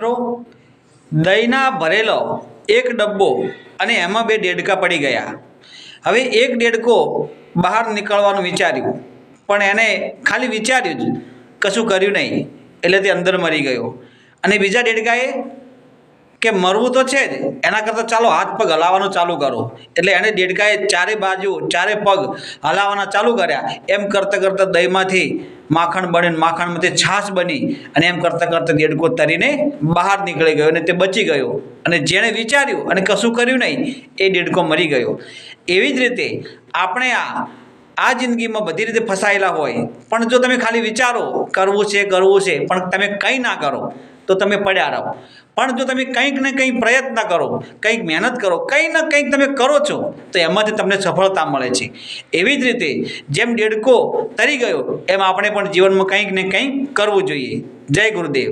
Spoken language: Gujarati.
મિત્રો, દહીંના ભરેલો એક ડબ્બો અને એમાં બે ડેડકા પડી ગયા. હવે એક ડેડકો બહાર નીકળવાનું વિચાર્યું, પણ એને ખાલી વિચાર્યું જ, કશું કર્યું નહીં, એટલે તે અંદર મરી ગયો. અને બીજા ડેડકાએ કે મરવું તો છે જ, એના કરતાં ચાલો હાથ પગ હલાવવાનું ચાલુ કરો. એટલે એણે ડેડકાએ ચારે બાજુ ચારે પગ હલાવવાના ચાલુ કર્યા. એમ કરતાં કરતાં દહીંમાંથી માખણ બને, માખણમાંથી છાશ બની, અને એમ કરતાં કરતાં દેડકો તરીને બહાર નીકળી ગયો અને તે બચી ગયો. અને જેણે વિચાર્યું અને કશું કર્યું નહીં, એ દેડકો મરી ગયો. એવી જ રીતે આપણે આ જિંદગીમાં બધી રીતે ફસાયેલા હોય, પણ જો તમે ખાલી વિચારો કરવું છે, પણ તમે કંઈ ના કરો તો તમે પડ્યા રહો. પણ જો તમે કંઈક ને કંઈક પ્રયત્ન કરો, કંઈક મહેનત કરો, કંઈક ને કંઈક તમે કરો છો, તો એમાંથી તમને સફળતા મળે છે. એવી જ રીતે જેમ દેડકો તરી ગયો, એમ આપણે પણ જીવનમાં કંઈક ને કંઈક કરવું જોઈએ. જય ગુરુદેવ.